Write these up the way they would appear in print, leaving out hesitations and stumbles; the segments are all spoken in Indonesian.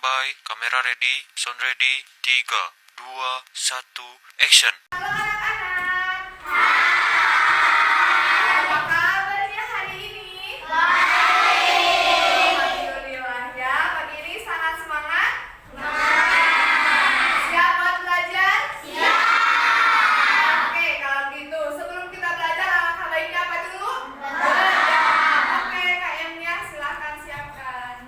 Standby, kamera ready, sound ready, 3, 2, 1, action. Halo anak-anak. Apa kabarnya hari ini? Alhamdulillah ya, pagi ini sangat semangat. Siap buat belajar? Siap. Oke, kalau gitu sebelum kita belajar alangkah baiknya apa dulu? Belajar. Oke, KM-nya silahkan siapkan.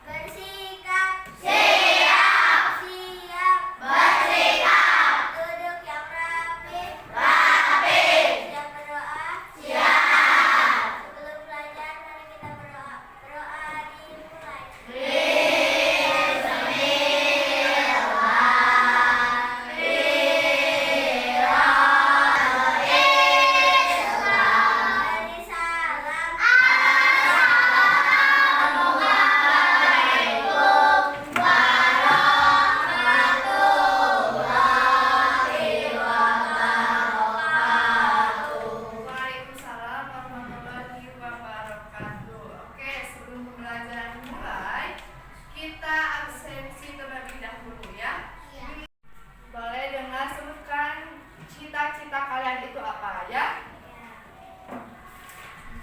Bersikap siap, bersikap, duduk yang rapi, siap berdoa, sebelum belajar mari kita berdoa dimulai. Beri salam. Waalaikumsalam warahmatullahi wabarakatuh. Oke, sebelum pembelajaran mulai, kita absensi terlebih dahulu ya. Boleh dengar sebutkan cita-cita kalian itu apa ya?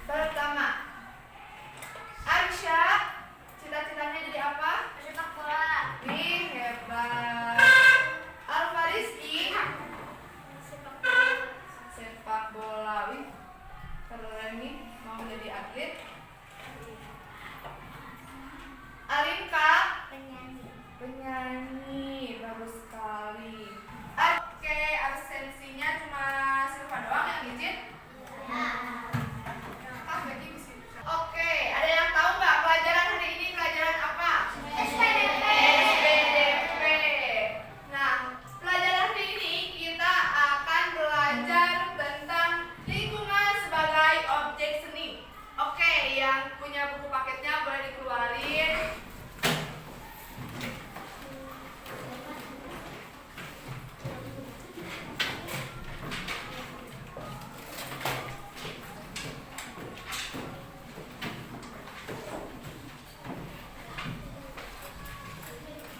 Pertama, Aisyah, cita-citanya jadi apa? Sepak bola. Wih, hebat. Al-Fariski, Sepak bola. sepak bola. Wih, keren nih, mau jadi atlet. Alinka, Penyanyi. penyanyi. Bagus sekali. Oke, absensinya cuma Silva doang yang izin. Oke, ada yang tahu nggak pelajaran hari ini pelajaran apa? SPDP. SPDP. Nah, pelajaran hari ini kita akan belajar tentang lingkungan sebagai objek seni. Oke, yang punya buku paketnya boleh dikeluarin.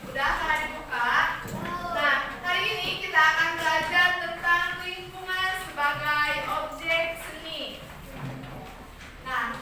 Udah, salah dibuka. Nah, hari ini kita akan belajar tentang lingkungan sebagai objek seni. Nah,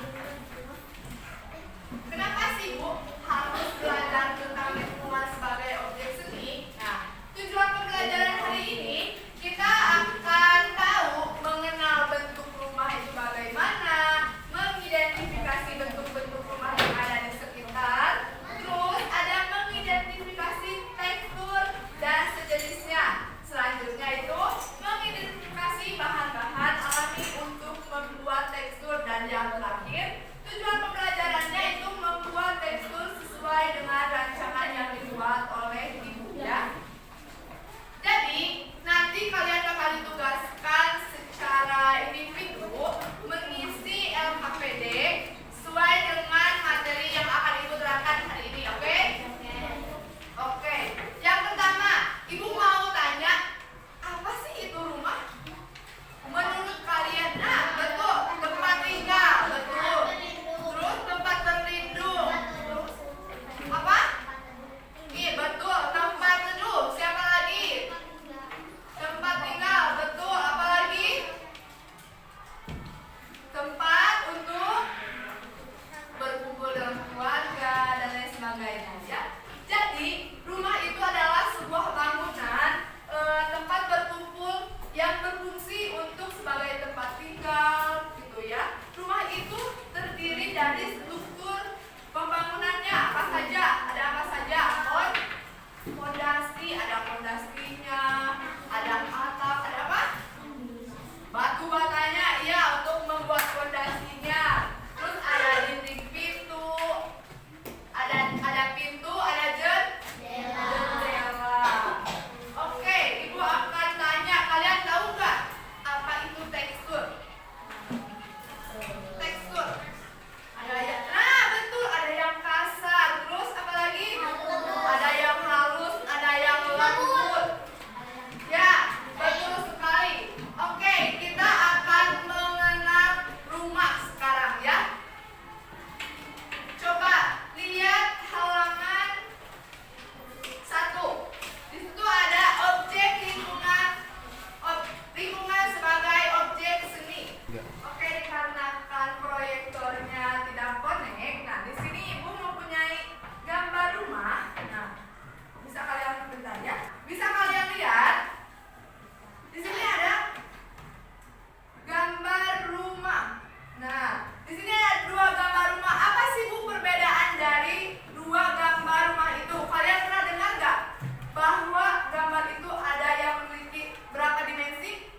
Oke, dikarenakan proyektornya tidak connect, nah di sini ibu mempunyai gambar rumah. Nah, bisa kalian bentar ya. Bisa kalian lihat. Di sini ada gambar rumah. Nah, di sini ada dua gambar rumah. Apa sih Bu perbedaan dari dua gambar rumah itu? Kalian pernah dengar nggak bahwa gambar itu ada yang memiliki berapa dimensi?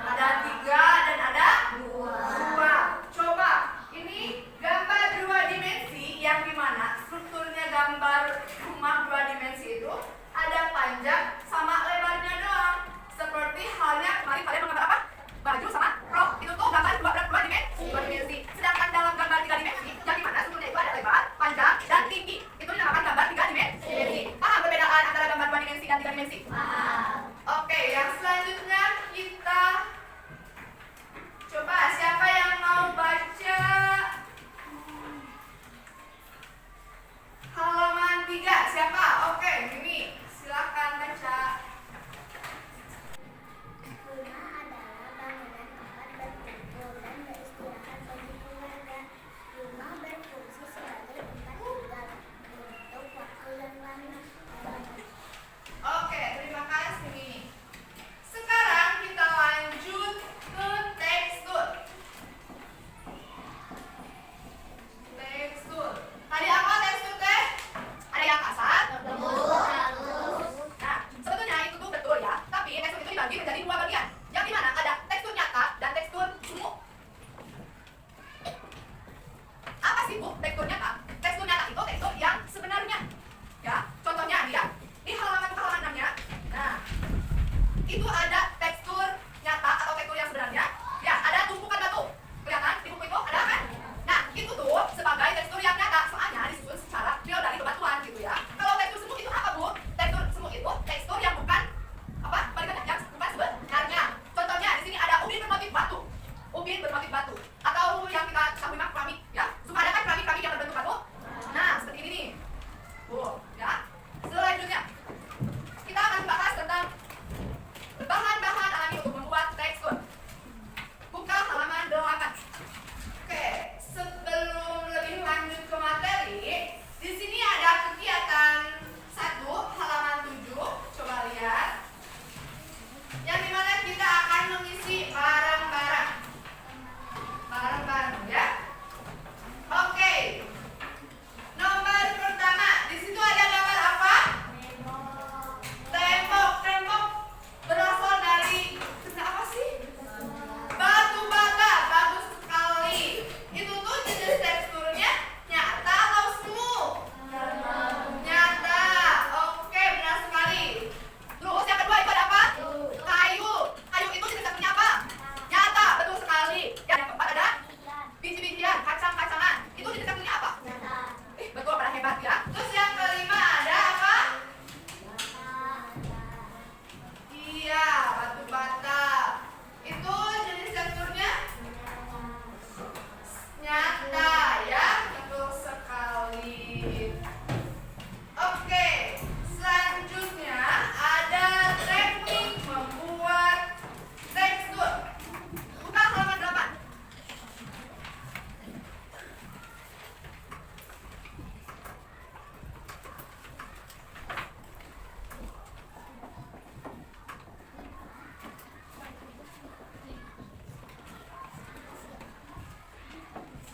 Ada 3 dan ada 2. Coba, ini gambar 2 dimensi yang dimana strukturnya gambar rumah 2 dimensi itu ada panjang sama lebarnya doang. Seperti halnya kemarin kalian menggambar apa? Baju sama rok. Itu tuh gambar 2 dimensi. Sedangkan dalam gambar 3 dimensi yang dimana strukturnya itu ada lebar, panjang, dan tinggi. Itu dinamakan gambar 3 dimensi. Paham perbedaan antara gambar 2 dimensi dan 3 dimensi? Oke, yang selanjutnya kita coba siapa yang mau baca halaman 3? Siapa? Oke, Mimi, silakan baca. Rumah adalah bangunan tempat berkumpul dan beristirahat bagi keluarga. Rumah berfungsi sebagai tempat tinggal untuk waktu yang lama. Oke, terima kasih Mimi. Sekarang kita lanjut ke tekstur. Tekstur. Tadi apa tekstur teh? Ada yang kasar? Nah, sebetulnya itu tuh betul ya. Tapi tekstur itu dibagi menjadi 2 bagian. Yang dimana ada tekstur nyata dan tekstur semu. Apa sih Bu tekstur nyata? Tekstur nyata itu tekstur yang sebenarnya. Ya, contohnya lihat di halaman 6-nya. Nah, itu ada tekstur nyata atau tekstur yang sebenarnya. Ya, ada tumpukan batu. Kelihatan di buku itu ada kan? Nah, itu tuh sebagai tekstur yang nyata. Soalnya disusun secara real dari bebatuan gitu ya. Kalau tekstur semu itu apa Bu? Tekstur semu itu tekstur yang bukan apa? Balikannya yang bukan sebenarnya. Contohnya di sini ada ubin bermotif batu. Ubin bermotif batu. Atau yang kita ketahui mah keramik ya. Suka ada kan keramik yang berbentuk batu? Nah, seperti ini nih. Bu, ya. Selanjutnya kita akan bahas tentang bahan-bahan alami untuk membuat tekstur. Buka halaman 8. Oke, sebelum lebih lanjut ke materi, di sini ada kegiatan 1 halaman 7. Coba lihat. Yang dimana kita akan mengisi barang-barang. Barang-barang ya. Oke. Nomor pertama, di situ ada gambar apa? Tembok. Tembok berasal dari apa sih? Batu bata. Bagus sekali. Itu tuh jenis teksturnya nyata atau semu? Nyata. Oke, benar sekali. Terus yang kedua itu ada apa? Kayu. Kayu itu jenis teksturnya apa? Nyata, betul sekali. Yang keempat ada biji-bijian, kacang-kacangan. Itu jenis teksturnya apa? Betul, pada hebat ya. Terus yang kelima ada apa? Iya, batu bata. Itu jenis teksturnya nyata ya, betul sekali. Oke, selanjutnya ada teknik membuat tekstur. Buka halaman 8.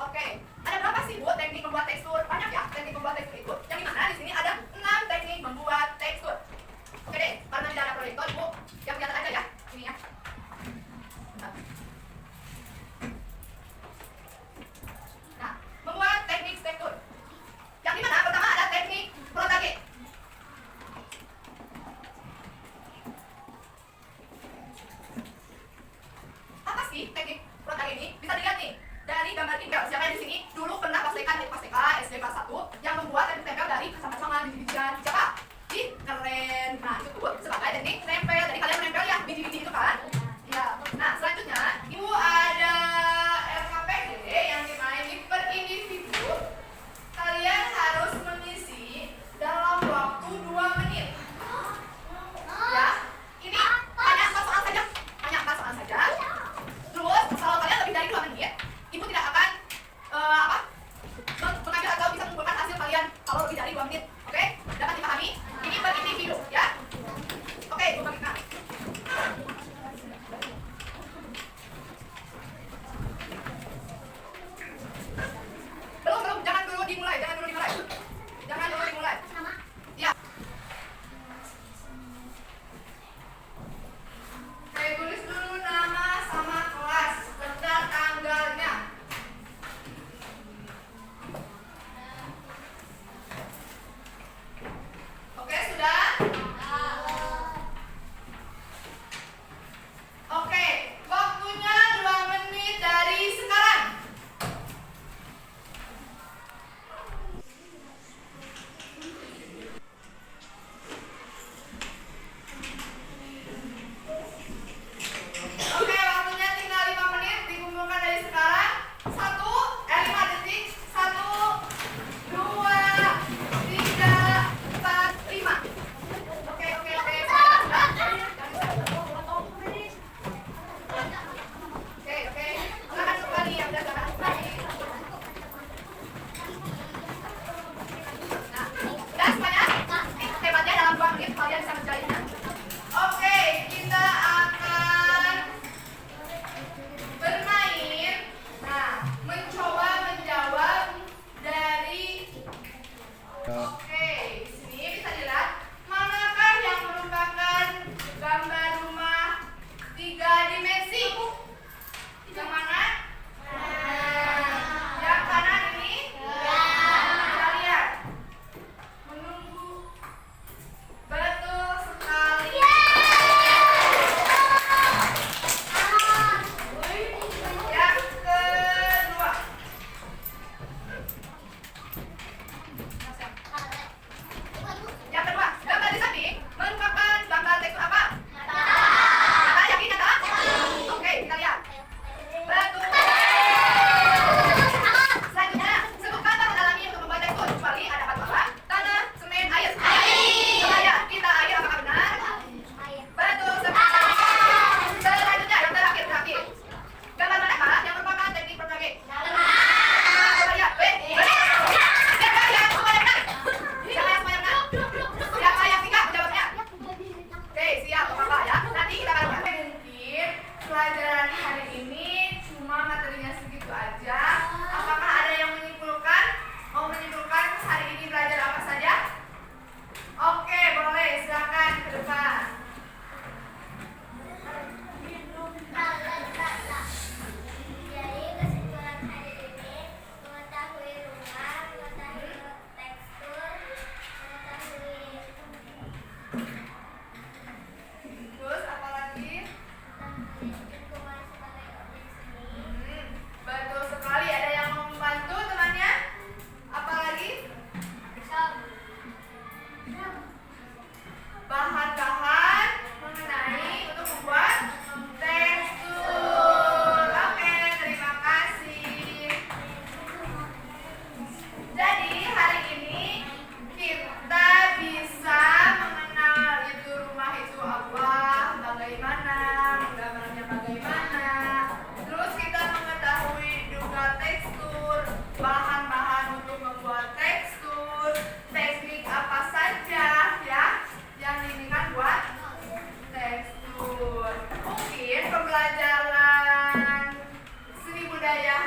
Oke, ada berapa sih Bu teknik membuat tekstur? Banyak ya teknik membuat tekstur itu. Yang dimana di sini ada 6 teknik membuat tekstur. Oke deh, karena tidak ada proyektor Bu, yang kelihatan aja ya. Ini ya. Nah, membuat teknik tekstur. Yang dimana pertama ada teknik protage. Apa sih teknik protage ini? Bisa dilihat nih dari gambar ini. Siapa yang di sini dulu pernah praktekan di PASTK SD kelas 1 yang membuat teknik tempel dari kacang-kacangan, biji-bijian. Siapa? Ih, keren. Nah, itu tuh sebagai teknik tempel. Jadi kalian menempel ya biji-biji itu kan? Ya. Nah, selanjutnya Ibu ada LKPD yang dimana ini per individu. Kalian harus mengisi dalam waktu 2 menit. Ya. Ini hanya 4 soal saja. Hanya 4 soal saja. Terus kalau kalian lebih dari budaya